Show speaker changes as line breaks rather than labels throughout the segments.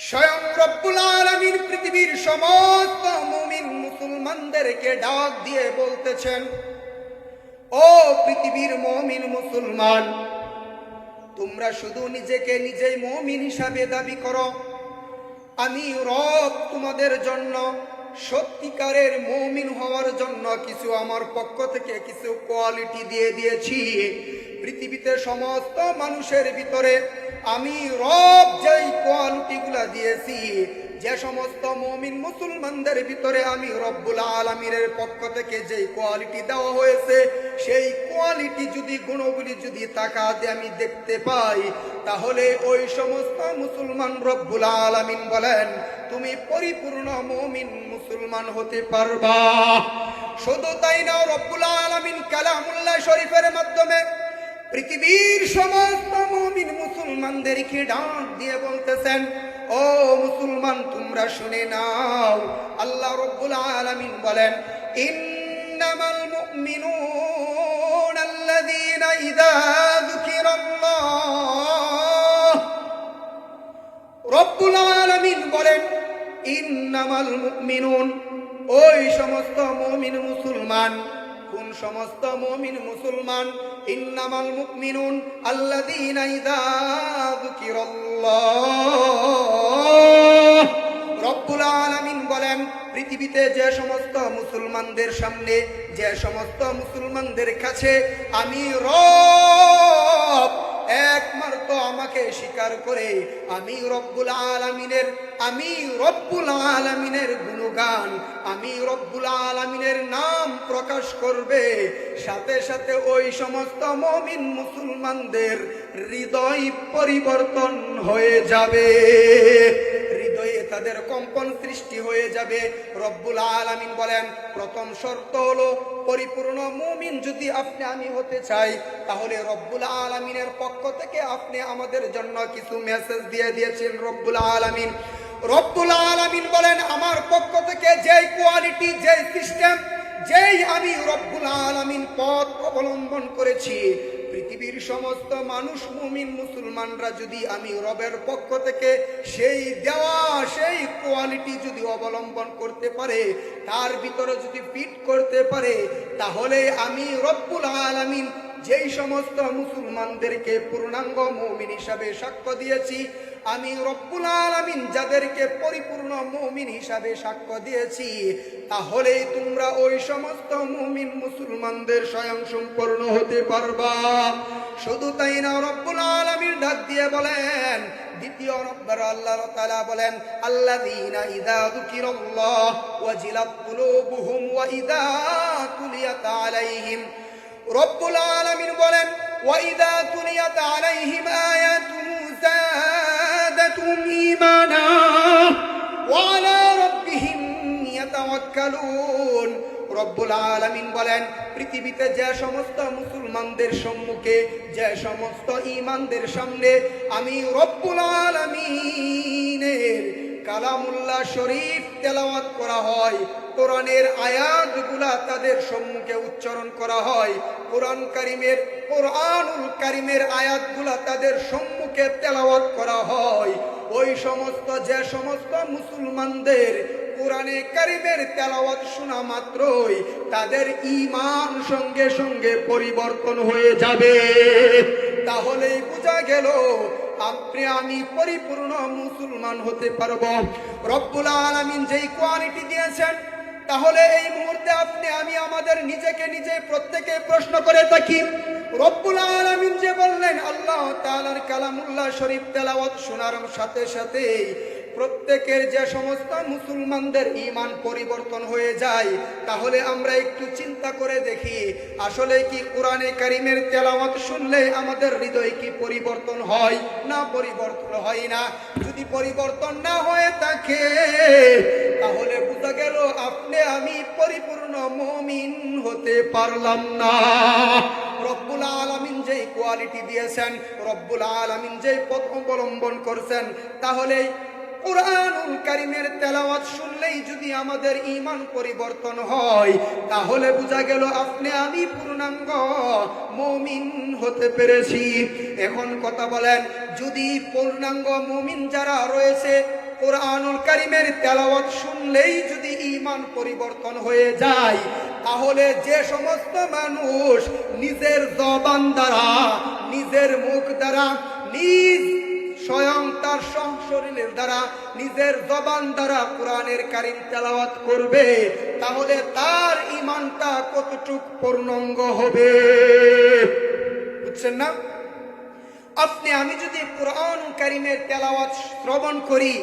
স্বয়ং রব্বুল আলামিন পৃথিবীর সমস্ত মুমিন মুসলমানদেরকে ডাক দিয়ে বলতেছেন, ও পৃথিবীর মুমিন মুসলমান, তোমরা শুধু নিজেকে নিজেই মুমিন হিসাবে দাবি করো। আমি রব তোমাদের জন্য সত্যিকারের মুমিন হওয়ার জন্য কিছু আমার পক্ষ থেকে কিছু কোয়ালিটি দিয়ে দিয়েছি। পৃথিবীতে সমস্ত মানুষের ভিতরে আমি রব যেই কোয়ালিটিগুলা দিয়েছি, যে সমস্ত মুমিন মুসলমানদের ভিতরে আমি রব্বুল আলামিনের পক্ষ থেকে যেই কোয়ালিটি দেওয়া হয়েছে, সেই কোয়ালিটি যদি গুণগুলি যদি তাকাতে আমি দেখতে পাই, তাহলে ওই সমস্ত মুসলমান রব্বুল আলামিন বলেন তুমি পরিপূর্ণ মুমিন মুসলমান হতে পারবা। শুধু তাই না, রব্বুল আলামিন কালামুল্লাহ শরীফের মাধ্যমে পৃথিবীর সমস্ত মুমিন মুসলমানদেরকে ডাক দিয়ে বলতেছেন, ও মুসলমান তোমরা শুনে নাও। আল্লাহ রব্বুল আলামিন বলেন, ইন্নামাল মুমিনুনা আল্লাযীনা ইযা যুকিরাল্লাহ। রব্বুল আলামিন বলেন ইন্নামাল মুমিনুন, ওই সমস্ত মুমিন মুসলমান। কোন সমস্ত মুমিন মুসলমান? ইন্নামাল মুমিনুন আল্লাযীনা ইযা যুকিরাল্লাহ। রব্বুল আলামিন বলেন পৃথিবীতে যে সমস্ত মুসলমানদের সামনে, যে সমস্ত মুসলমানদের কাছে আমি রব একমাত্র আমাকে স্বীকার করে আমি রব্বুল আলামিনের গুণগান, আমি রব্বুল আলামিনের নাম প্রকাশ করবে, সাথে সাথে ওই সমস্ত মুমিন মুসলমানদের হৃদয় পরিবর্তন হয়ে যাবে, হৃদয়ে তাদের কম্পন সৃষ্টি হয়ে যাবে। রব্বুল আলামিন বলেন প্রথম শর্ত হলো পরিপূর্ণ মুমিন যদি আপনি আমি হতে চাই, তাহলে রব্বুল আলামিনের পক্ষ থেকে আপনি আমাদের জন্য কিছু মেসেজ দিয়ে দিয়েছেন। রব্বুল আলামিন বলেন আমার পক্ষ থেকে যেই কোয়ালিটি, যেই সিস্টেম, যেই আমি রব্বুল আলামিন পথ অবলম্বন করেছি, পৃথিবীর সমস্ত মানুষ মুমিন মুসলমানরা যদি আমি রবের পক্ষ থেকে সেই দেওয়া সেই কোয়ালিটি যদি অবলম্বন করতে পারে, তার ভিতরে যদি ফিট করতে পারে, তাহলে আমি রব্বুল আলামিন যেই সমস্ত মুসলমানদেরকে পূর্ণাঙ্গ মুমিন হিসাবে সাক্ষ্য দিয়েছি, আমি রব্বুল আলামিন যাদেরকে পরিপূর্ণ মুমিন হিসাবে সাক্ষ্য দিয়েছি, তাহলে তোমরা ওই সমস্ত মুমিন মুসলমানদের স্বয়ং সম্পূর্ণ হতে পারবা। শুধু তাই না, রব্বুল আলামিন ডাক দিয়ে বলেন, দ্বিতীয় নম্বর আল্লাহ তাআলা বলেন আল্লাযীনা ইযা যুকিরাল্লাহ ওয়াজিলাত কুলুবুহুম ওয়া ইযা তুলিয়াত আলাইহিম। রব্বুল আলামিন বলেন ওয়া ইযা তুলিয়াত আলাইহিম আয়াতুহু যাদাতুহুম ঈমানা ওয়া আলা রাব্বিহিম ইয়াতাওয়াক্কালুন। রব্বুল আলামিন বলেন পৃথিবীতে যে সমস্ত মুসলমানদের সম্মুখে, যে সমস্ত ঈমানদের সামনে আমি রব্বুল আলামিনের কালামুল্লাহ শরীফ তেলাওয়াত করা হয়, কোরআনের আয়াতগুলা তাদের সম্মুখে উচ্চারণ করা হয়, কোরআনুল কারীমের আয়াতগুলা তাদের সম্মুখে তেলাওয়াত করা হয়, ওই সমস্ত যে সমস্ত মুসলমানদের কোরআনে কারীমের তেলাওয়াত শোনা মাত্রই তাদের ঈমান সঙ্গে সঙ্গে পরিবর্তন হয়ে যাবে। তাহলেই বোঝা গেল আপনি আমি পরিপূর্ণ মুসলমান হতে পারবো। রব্বুল আলামিন যেই কোয়ালিটি দিয়েছেন, তাহলে এই মুহূর্তে আপনি আমি আমাদের নিজেকে নিজে প্রত্যেকে প্রশ্ন করে থাকি, রব্বুল আলামিন যে বললেন আল্লাহ তাআলার কালামুল্লাহ শরীফ তেলাওয়াত শোনার সাথে সাথে প্রত্যেকের যে সমস্ত মুসলমানদের ঈমান পরিবর্তন হয়ে যায়, তাহলে আমরা একটু চিন্তা করে দেখি, আসলে কি কোরআনে কারীমের তেলাওয়াত শুনলে আমাদের হৃদয় কি পরিবর্তন হয় না পরিবর্তন হয় না? যদি পরিবর্তন না হয়ে থাকে, তাহলে বোঝা গেল আপনি আমি পরিপূর্ণ মুমিন হতে পারলাম না। রব্বুল আলামিন যেই কোয়ালিটি দিয়েছেন, রব্বুল আলামিন যেই পথ অবলম্বন করছেন, তাহলে কুরআনুল কারীমের তেলাওয়াত শুনলেই যদি আমাদের ঈমান পরিবর্তন হয়, তাহলে বোঝা গেল আপনি আমি পূর্ণাঙ্গ মুমিন হতে পেরেছি। এখন কথা বলেন, যদি পূর্ণাঙ্গ মুমিন যারা রয়েছে কোরআনুল কারীমের তেলাওয়াত শুনলেই যদি ঈমান পরিবর্তন হয়ে যায়, তাহলে যে সমস্ত মানুষ নিজের জবান দ্বারা, নিজের মুখ দ্বারা, নিজ স্বয়ং তার শরীরের দ্বারা, নিজের জবান দ্বারা কোরআনের কারীম তেলাওয়াত করবে, তাহলে তার ঈমানটা কতটুক পূর্ণাঙ্গ হবে, বুঝছেন না? আপনি আমি যদি কোরআন কারীমের তেলাওয়াত শ্রবণ করি,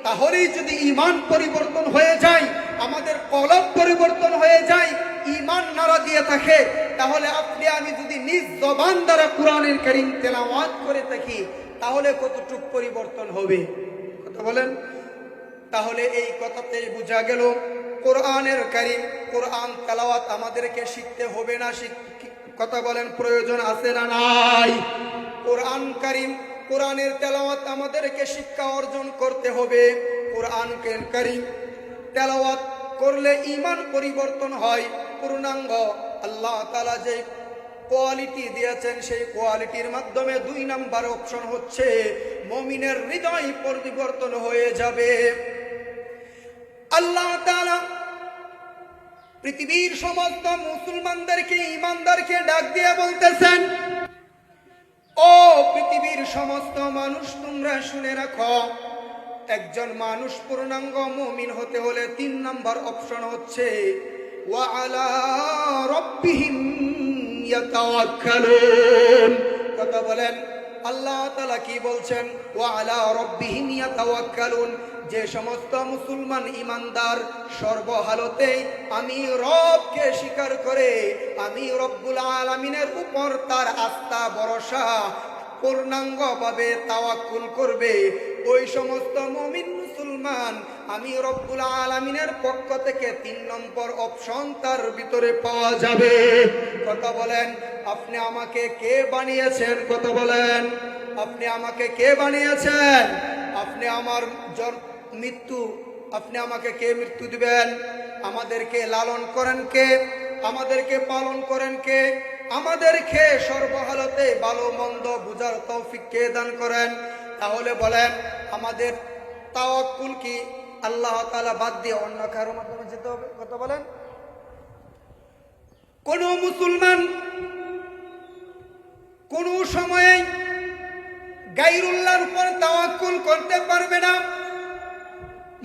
তাহলেই যদি ঈমান পরিবর্তন হয়ে যায়, আমাদের কলব পরিবর্তন হয়ে যায়, ঈমান নাড়া দিয়ে থাকে, তাহলে আপনি আমি যদি নিজ জবান দ্বারা কোরআনের কারীম তেলাওয়াত করে থাকি, তাহলে কতটুক পরিবর্তন হবে, কথা বলেন? তাহলে এই কথাতেই বোঝা গেল কোরআনের কারীম, কোরআন তেলাওয়াত আমাদেরকে শিখতে হবে না, কথা বলেন, প্রয়োজন আছে না নাই? কোরআন কারীম, কোরআনের তেলাওয়াত আমাদেরকে শিক্ষা অর্জন করতে হবে। কোরআন কারীম তেলাওয়াত করলে ঈমান পরিবর্তন হয় পূর্ণাঙ্গ। আল্লাহ তাআলা যে কোয়ালিটি দিয়েছেন, সেই কোয়ালিটির মাধ্যমে 2 নাম্বার অপশন হচ্ছে মুমিনের হৃদয় পরিবর্তন হয়ে যাবে। আল্লাহ তাআলা পৃথিবীর সমস্ত মুসলমানদেরকে, ঈমানদারকে ডাক দিয়ে বলতেছেন, ও পৃথিবীর সমস্ত মানুষ, তোমরা শুনে রাখো, একজন মানুষ পূর্ণাঙ্গ মুমিন হতে হলে 3 নাম্বার অপশন হচ্ছে ওয়া আলা রাব্বিহিম ইয়াতাওয়াক্কালুন। কথা বলেন, আল্লাহ তাআলা কি বলছেন? ওয়া আলা রাব্বিহিম ইয়াতাওয়াক্কালুন। যে সমস্ত মুসলমান ঈমানদার সর্বহালতে আমি রবকে স্বীকার করে, আমি রব্বুল আলামিনের উপর তার আস্থা ভরসা পূর্ণাঙ্গভাবে তাওয়াক্কুল করবে, ওই সমস্ত মুমিন মুসলমান আমি রব্বুল আলামিনের পক্ষ থেকে 3 নম্বর অপশন তার ভিতরে পাওয়া যাবে। কথা বলেন, আপনি আমাকে কে বানিয়েছেন? কথা বলেন, আপনি আমাকে কে বানিয়েছেন? আপনি আমার মৃত্যু, আপনি আমাকে কে মৃত্যু দিবেন? আমাদেরকে লালন করেন কে? আমাদেরকে পালন করেন কে? আমাদেরকে সর্বহালতে ভালো মন্দ বুঝার তৌফিক কে দান করেন? তাহলে বলেন, আমাদের তাওয়াক্কুল কি আল্লাহ তাআলা বাদ দিয়ে অন্য কারো মাধ্যমে যেতে হবে? কথা বলেন, কোন মুসলমান কোন সময়ে গায়রুল্লাহর উপর তাওয়াক্কুল করতে পারবে না।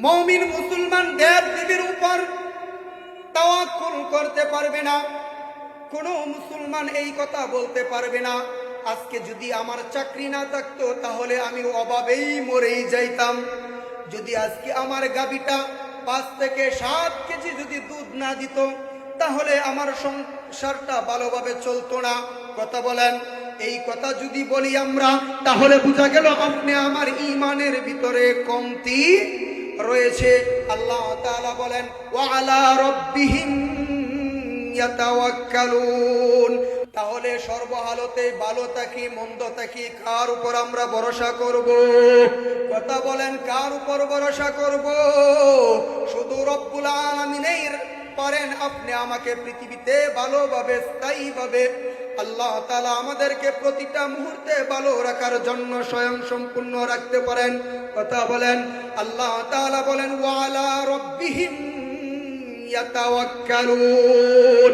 মুমিন মুসলমান দেব দেবীর উপর তাওয়াক্কুল করতে পারবে না। কোন মুসলমান এই কথা বলতে পারবে না, আজকে যদি আমার চাকরি না থাকতো তাহলে আমি অভাবেই মরেই যাইতাম। যদি আজকে আমার গাভীটা 5 থেকে 7 কেজি যদি দুধ না দিত, তাহলে আমার সংসারটা ভালোভাবে চলতো না। কথা বলেন, এই কথা যদি বলি আমরা, তাহলে বোঝা গেল আপনি আমার ঈমানের ভিতরে কমতি রয়েছে। আল্লাহ তাআলা বলেন ওয়া আলা রাব্বিহিম ইয়াতাওয়াক্কালুন। তাহলে সর্বহালতে ভালো থাকি মন্দ থাকি কার উপর আমরা ভরসা করব? কথা বলেন, কার উপর ভরসা করব? শুধু রব্বুল আলামিনের পারেন আপনি আমাকে পৃথিবীতে ভালোভাবে স্থায়ীভাবে আল্লাহ তাআলা আমাদেরকে প্রতিটা মুহূর্তে ভালো রাখার জন্য স্বয়ং সম্পূর্ণ রাখতে পারেন। কথা বলেন, আল্লাহ তাআলা বলেন ওয়া আলা রাব্বিহিম ইয়াতাওয়াক্কালুন।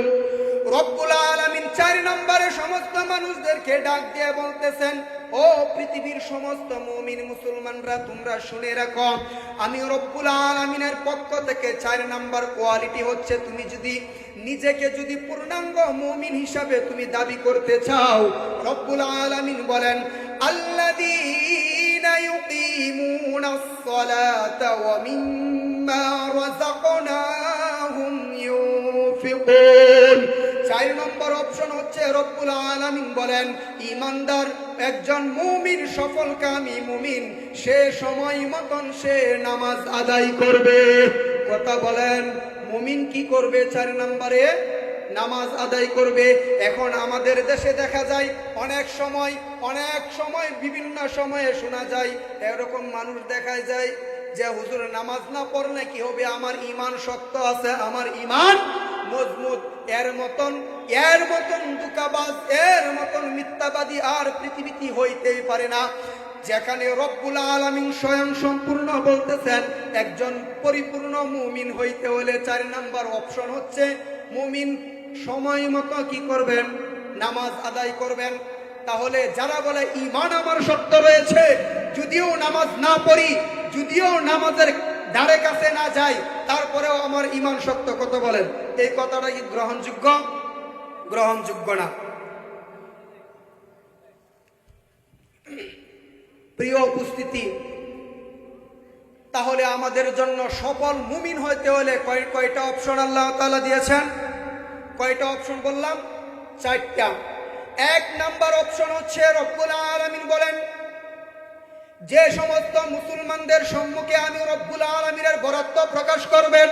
রব্বুল আলামিন 4 নম্বরে সমস্ত মানুষদেরকে ডাক দিয়ে বলতেছেন, ও পৃথিবীর সমস্ত মুমিন মুসলমানরা, তোমরা শুনে রাখো, আমি রব্বুল আলামিনের পক্ষ থেকে 4 নম্বর কোয়ালিটি হচ্ছে, তুমি যদি নিজেকে যদি পূর্ণাঙ্গ মুমিন হিসাবে তুমি দাবি করতে চাও, রব্বুল আলামিন বলেন আল্লাযীনা ইউকিমুনাস সালাতা ওয়া মিম্মা রাযাকনাহুম ইউনফিকুন। 4 নম্বর অপশন হচ্ছে রব্বুল আলামিন বলেন, ঈমানদার একজন মুমিন, সফলকামী মুমিন, সে সময় মতন সে নামাজ আদায় করবে। কথা বলেন, মুমিন কি করবে? 4 নম্বরে নামাজ আদায় করবে। এখন আমাদের দেশে দেখা যায় অনেক সময় বিভিন্ন সময়ে শোনা যায় এরকম মানুষ দেখা যায় যে হুজুর নামাজ না পড়লে কি হবে, আমার ঈমান শক্ত আছে, আমার ঈমান মজবুত। এর মতন ধোঁকাবাজ, এর মতন মিথ্যাবাদী আর পৃথিবীতে হইতেই পারে না। যেখানে রব্বুল আলামিন স্বয়ং সম্পূর্ণ বলতেছেন একজন পরিপূর্ণ মুমিন হইতে হলে 4 নাম্বার অপশন হচ্ছে মুমিন সময় মতো কি করবেন? নামাজ আদায় করবেন। তাহলে যারা বলে ঈমান আমার শক্ত রয়েছে, যদিও নামাজ না পড়ি, যদিও নামাজের ধারে কাছে না যাই, তারপরেও আমার ঈমান শক্ত, কত বলেন? এই কথাটা কি গ্রহণযোগ্য? গ্রহণযোগ্য না। প্রিয় উপস্থিতি, তাহলে আমাদের জন্য সফল মুমিন হইতে হলে কয়টা অপশন আল্লাহ তাআলা দিয়েছেন? কয়টা অপশন বললাম? 4টা। 1 নাম্বার অপশন হচ্ছে রব্বুল আলামিন বলেন, যে সমস্ত মুসলমানদের সম্মুখে আমি রব্বুল আলামিনের বরত্ব প্রকাশ করবেন,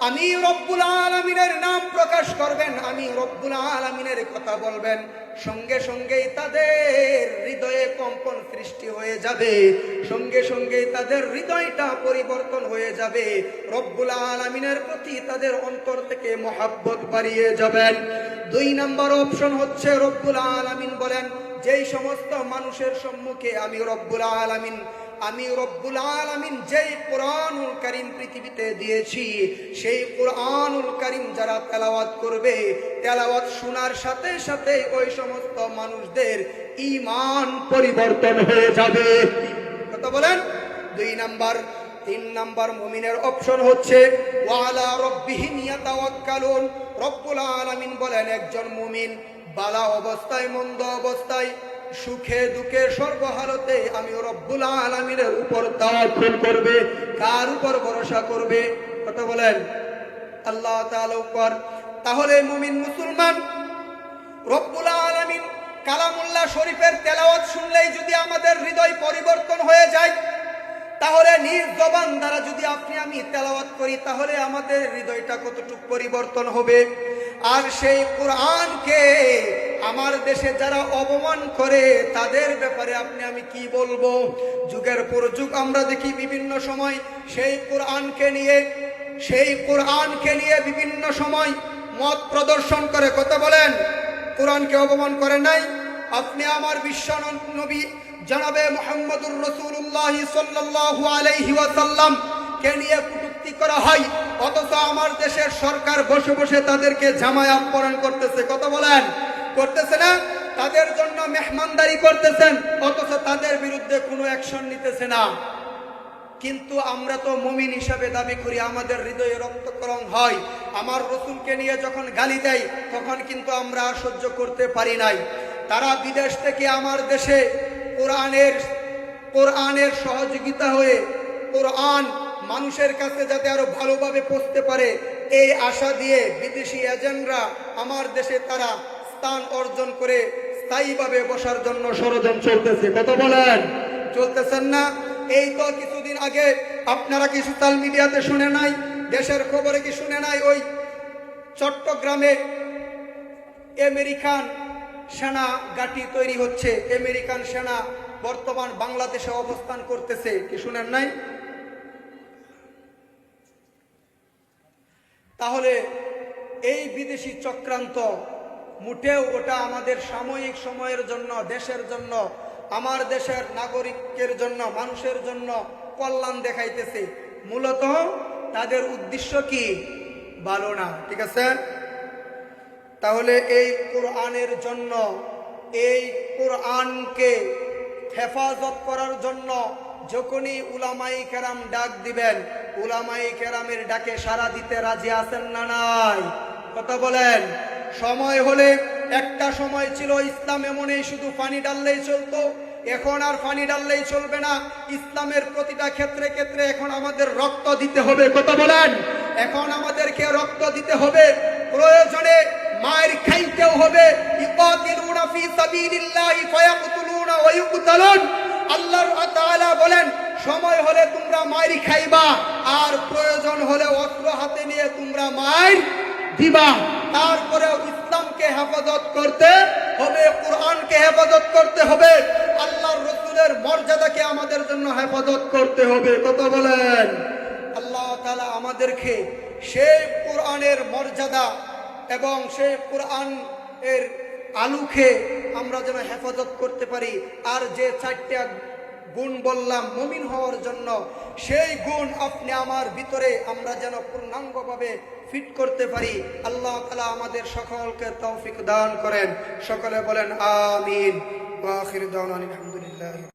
আমি রব্বুল আলামিনের নাম প্রকাশ করবেন, আমি রব্বুল আলামিনের কথা বলবেন, সঙ্গে সঙ্গেই তাদের হৃদয়ে কম্পন সৃষ্টি হয়ে যাবে, সঙ্গে সঙ্গেই তাদের হৃদয়টা পরিবর্তন হয়ে যাবে, রব্বুল আলামিনের প্রতি তাদের অন্তর থেকে মহব্বত বাড়িয়ে যাবেন। 2 নাম্বার অপশন হচ্ছে রব্বুল আলামিন বলেন, যেই সমস্ত মানুষের সম্মুখে আমি রব্বুল আলামিন যেই কোরআনুল কারীম পৃথিবীতে দিয়েছি, সেই কোরআনুল কারীম যারা তেলাওয়াত করবে, তেলাওয়াত শোনার সাথে সাথে ওই সমস্ত মানুষদের ঈমান পরিবর্তন হয়ে যাবে। কথা বলেন? 2 নাম্বার। 3 নাম্বার মুমিনের অপশন হচ্ছে ওয়ালা রব্বিহিম ইয়াতাওয়াক্কালুন। রব্বুল আলামিন বলেন, একজন মুমিন বালা অবস্থায়, মন্দ অবস্থায়, সুখে দুঃখে, সর্বহালতে আমি রব্বুল আলামিনের উপর তাওয়াক্কুল করবে। কার উপর ভরসা করবে? কথা বলেন? আল্লাহ তাআলার উপর। তাহলে মুমিন মুসলমান রব্বুল আলামিন কালামুল্লাহ শরীফের তেলাওয়াত শুনলেই যদি আমাদের হৃদয় পরিবর্তন হয়ে যায়, তাহলে নিজ জবান দ্বারা যদি আপনি আমি তেলাওয়াত করি, তাহলে আমাদের হৃদয়টা কতটুকু পরিবর্তন হবে। আর সেই কোরআনকে আমার দেশে যারা অপমান করে, তাদের ব্যাপারে আপনি আমি কি বলবো? যুগের পর যুগ আমরা দেখি বিভিন্ন সময় সেই কোরআনকে নিয়ে বিভিন্ন সময় মত প্রদর্শন করে। কথা বলেন? কোরআনকে অপমান করে নাই? আপনি আমার বিশ্ব নবী জনাবে মুহাম্মদুর রাসূলুল্লাহ সাল্লাল্লাহু আলাইহি ওয়াসাল্লাম কে নিয়ে কটূক্তি করা হয়, অথচ আমার দেশের সরকার বসে বসে তাদেরকে জামায় আপ্যায়ন করতেছে। কথা বলেন? করতেছে না? তাদের জন্য মেহমানদারি করতেছেন, অথচ তাদের বিরুদ্ধে কোনো অ্যাকশন নিতেছে না। কিন্তু আমরা তো মুমিন হিসাবে দাবি করি, আমাদের হৃদয়ে রক্তক্ষরণ হয়। আমার রাসূলকে নিয়ে যখন গালি দেয়, তখন কিন্তু আমরা আর সহ্য করতে পারি নাই। তারা বিদেশ থেকে আমার দেশে কোরআনের সহযোগিতা হয়ে কোরআন মানুষের কাছে যাতে আরো ভালোভাবে পৌঁছতে পারে, এই আশা দিয়ে বিদেশি এজেন্টরা আমার দেশে তারা স্থান অর্জন করে স্থায়ীভাবে বসার জন্য ষড়যন্ত্র চলতেছে। কথা বলেন? চলতেছেন না? এই তো কিছুদিন আগে আপনারা কি সোশ্যাল মিডিয়াতে শুনে নাই, দেশের খবরে কি শুনে নাই, ওই চট্টগ্রামে আমেরিকান সেনা ঘাঁটি তৈরি হচ্ছে, আমেরিকান সেনা বর্তমান বাংলাদেশে অবস্থান করতেছে, কি শুনেন নাই? তাহলে এই বিদেশি চক্রান্ত মোটেও ওটা আমাদের সাময়িক সময়ের জন্য, দেশের জন্য, আমার দেশের নাগরিকের জন্য, মানুষের জন্য কল্যাণ দেখাইতেছে। মূলত তাদের উদ্দেশ্য কি? ভালো না। ঠিক আছে? তাহলে এই কোরআনের জন্য, এই কোরআনকে হেফাজত করার জন্য যখনই উলামায়ে কেরাম ডাক দিবেন, উলামায়ে কেরামের ডাকে সাড়া দিতে রাজি আছেন না নাই? কথা বলেন? সময় হলে, একটা সময় ছিল ইসলাম এমনই শুধু পানি ডাললেই চলতো, এখন আর পানি ডাললেই চলবে না। ইসলামের প্রতিটা ক্ষেত্রে ক্ষেত্রে এখন আমাদের রক্ত দিতে হবে। কথা বলেন? এখন আমাদেরকে রক্ত দিতে হবে, প্রয়োজনে মার খাইতেও হবে। ইকাতিলুনা ফি সাবিলিল্লাহি ফায়াকতুলুনা ওয়া ইউকতালুন। আল্লাহ তাআলা বলেন, সময় হলে তোমরা মার খাইবা, আর প্রয়োজন হলে অস্ত্র হাতে নিয়ে তোমরা মার দিবা। তারপরেও ইসলামকে হেফাজত করতে হবে, কোরআনকে হেফাজত করতে হবে, আল্লাহর রাসূলের মর্যাদাকে আমাদের জন্য হেফাজত করতে হবে। কথা বলেন? আল্লাহ তাআলা আমাদেরকে সেই কোরআনের মর্যাদা এবং সেই কোরআনের আলু খেয়ে আমরা যেন হেফাজত করতে পারি। আর যে 4টা গুণ বললাম মুমিন হওয়ার জন্য, সেই গুণ আপনি আমার ভিতরে আমরা যেন পূর্ণাঙ্গভাবে ফিট করতে পারি। আল্লাহ তাআলা আমাদের সকলকে তৌফিক দান করেন। সকলে বলেন আমিন। ওয়া আখিরু দাওয়ানা আলহামদুলিল্লাহ।